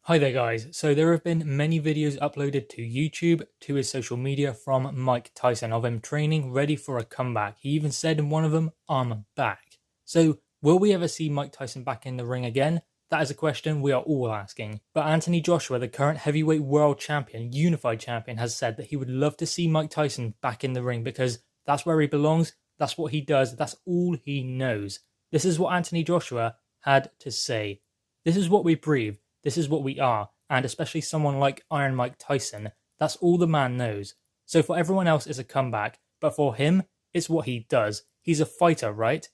Hi there guys, so there have been many videos uploaded to YouTube, to his social media from Mike Tyson of him training ready for a comeback. He even said in one of them, "I'm back." So will we ever see Mike Tyson back in the ring again? That is a question we are all asking. But Anthony Joshua, the current heavyweight world champion, unified champion, has said that he would love to see Mike Tyson back in the ring because that's where he belongs, that's what he does, that's all he knows. This is what Anthony Joshua had to say. This is what we breathe. This is what we are, and especially someone like Iron Mike Tyson, that's all the man knows. So for everyone else it's a comeback, but for him, it's what he does. He's a fighter, right?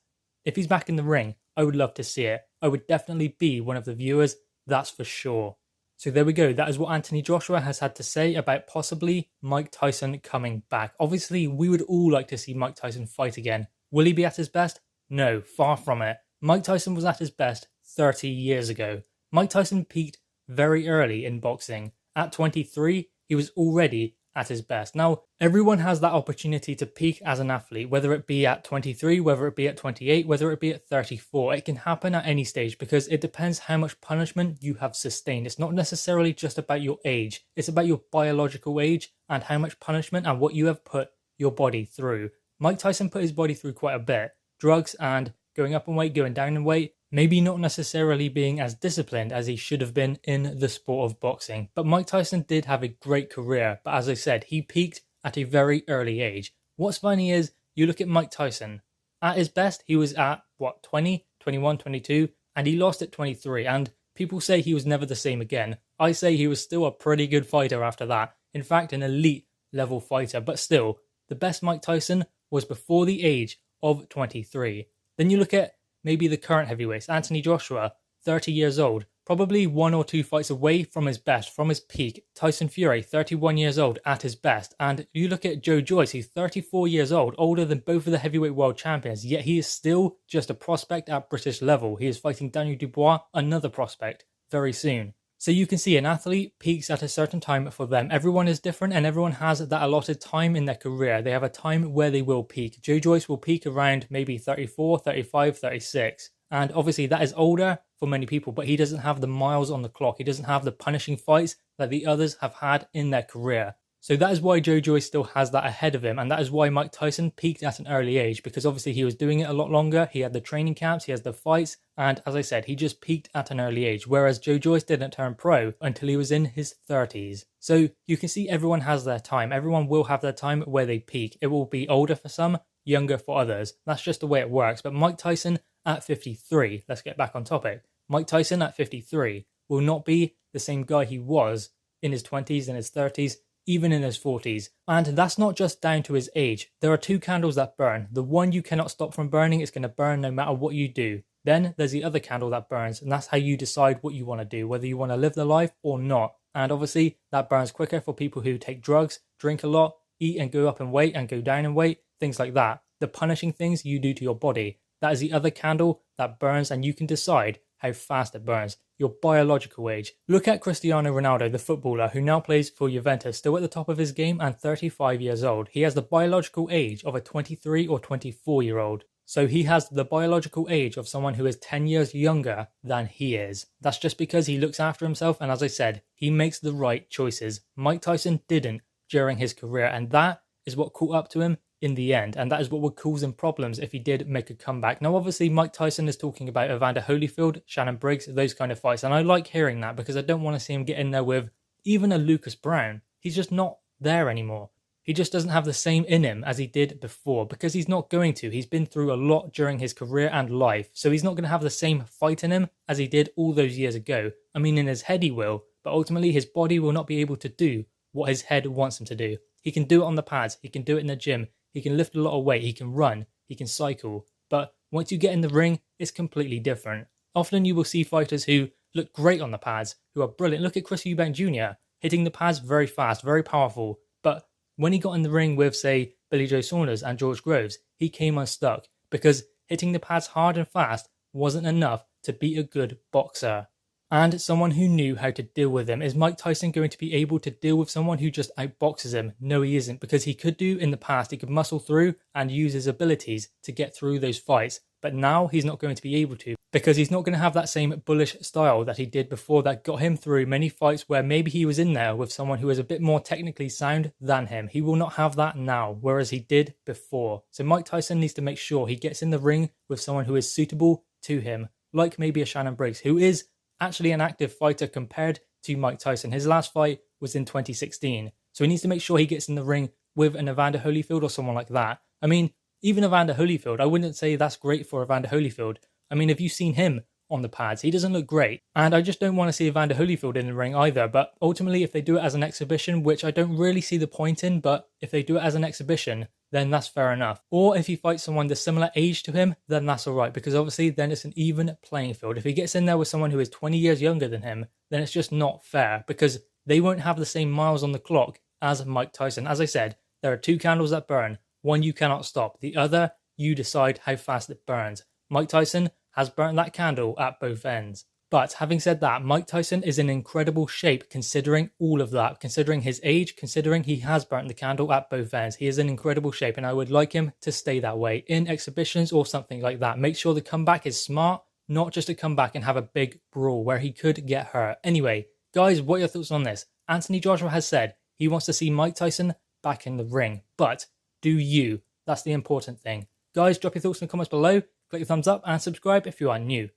If he's back in the ring, I would love to see it. I would definitely be one of the viewers, that's for sure. So there we go, that is what Anthony Joshua has had to say about possibly Mike Tyson coming back. Obviously, we would all like to see Mike Tyson fight again. Will he be at his best? No, far from it. Mike Tyson was at his best 30 years ago. Mike Tyson peaked very early in boxing. At 23, he was already at his best. Now, everyone has that opportunity to peak as an athlete, whether it be at 23, whether it be at 28, whether it be at 34. It can happen at any stage because it depends how much punishment you have sustained. It's not necessarily just about your age. It's about your biological age and how much punishment and what you have put your body through. Mike Tyson put his body through quite a bit. Drugs and going up in weight, going down in weight, maybe not necessarily being as disciplined as he should have been in the sport of boxing. But Mike Tyson did have a great career, but as I said, he peaked at a very early age. What's funny is, you look at Mike Tyson, at his best, he was at, 20, 21, 22, and he lost at 23, and people say he was never the same again. I say he was still a pretty good fighter after that. In fact, an elite level fighter, but still, the best Mike Tyson was before the age of 23. Then you look at maybe the current heavyweights, Anthony Joshua, 30 years old, probably 1 or 2 fights away from his best, from his peak. Tyson Fury, 31 years old, at his best. And you look at Joe Joyce, who's 34 years old, older than both of the heavyweight world champions, yet he is still just a prospect at British level. He is fighting Daniel Dubois, another prospect, very soon. So you can see an athlete peaks at a certain time for them. Everyone is different and everyone has that allotted time in their career. They have a time where they will peak. Joe Joyce will peak around maybe 34, 35, 36. And obviously that is older for many people, but he doesn't have the miles on the clock. He doesn't have the punishing fights that the others have had in their career. So that is why Joe Joyce still has that ahead of him, and that is why Mike Tyson peaked at an early age, because obviously he was doing it a lot longer, he had the training camps, he has the fights, and as I said, he just peaked at an early age, whereas Joe Joyce didn't turn pro until he was in his 30s. So you can see everyone has their time, everyone will have their time where they peak. It will be older for some, younger for others. That's just the way it works. But Mike Tyson at 53, let's get back on topic, Mike Tyson at 53 will not be the same guy he was in his 20s and his 30s, even in his 40s. And that's not just down to his age. There are 2 candles that burn. The one you cannot stop from burning, it's going to burn no matter what you do. Then there's the other candle that burns, and that's how you decide what you want to do, whether you want to live the life or not. And obviously that burns quicker for people who take drugs, drink a lot, eat and go up in weight and go down in weight, things like that. The punishing things you do to your body. That is the other candle that burns, and you can decide how fast it burns, your biological age. Look at Cristiano Ronaldo, the footballer who now plays for Juventus, still at the top of his game and 35 years old. He has the biological age of a 23 or 24-year-old. So he has the biological age of someone who is 10 years younger than he is. That's just because he looks after himself, and as I said, he makes the right choices. Mike Tyson didn't during his career, and that is what caught up to him in the end, and that is what would cause him problems if he did make a comeback. Now obviously Mike Tyson is talking about Evander Holyfield, Shannon Briggs, those kind of fights, and I like hearing that because I don't want to see him get in there with even a Lucas Brown. He's just not there anymore. He just doesn't have the same in him as he did before, because he's not going to. He's been through a lot during his career and life, so he's not going to have the same fight in him as he did all those years ago. I mean, in his head he will, but ultimately his body will not be able to do what his head wants him to do. He can do it on the pads, he can do it in the gym, he can lift a lot of weight, he can run, he can cycle. But once you get in the ring, it's completely different. Often you will see fighters who look great on the pads, who are brilliant. Look at Chris Eubank Jr., hitting the pads very fast, very powerful. But when he got in the ring with, say, Billy Joe Saunders and George Groves, he came unstuck because hitting the pads hard and fast wasn't enough to beat a good boxer. And someone who knew how to deal with him. Is Mike Tyson going to be able to deal with someone who just outboxes him? No, he isn't, because he could do in the past, he could muscle through and use his abilities to get through those fights. But now he's not going to be able to, because he's not going to have that same bullish style that he did before that got him through many fights where maybe he was in there with someone who was a bit more technically sound than him. He will not have that now, whereas he did before. So Mike Tyson needs to make sure he gets in the ring with someone who is suitable to him, like maybe a Shannon Briggs, who is actually an active fighter compared to Mike Tyson. His last fight was in 2016. So he needs to make sure he gets in the ring with an Evander Holyfield or someone like that. I mean, even Evander Holyfield, I wouldn't say that's great for Evander Holyfield. I mean, have you seen him on the pads? He doesn't look great. And I just don't want to see Evander Holyfield in the ring either. But ultimately, if they do it as an exhibition, which I don't really see the point in, but if they do it as an exhibition, then that's fair enough. Or if he fights someone the similar age to him, then that's all right, because obviously then it's an even playing field. If he gets in there with someone who is 20 years younger than him, then it's just not fair, because they won't have the same miles on the clock as Mike Tyson. As I said, there are two candles that burn. One you cannot stop. The other, you decide how fast it burns. Mike Tyson has burnt that candle at both ends. But having said that, Mike Tyson is in incredible shape considering all of that, considering his age, considering he has burnt the candle at both ends. He is in incredible shape, and I would like him to stay that way in exhibitions or something like that. Make sure the comeback is smart, not just to come back and have a big brawl where he could get hurt. Anyway, guys, what are your thoughts on this? Anthony Joshua has said he wants to see Mike Tyson back in the ring, but do you? That's the important thing. Guys, drop your thoughts in the comments below, click the thumbs up and subscribe if you are new.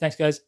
Thanks, guys.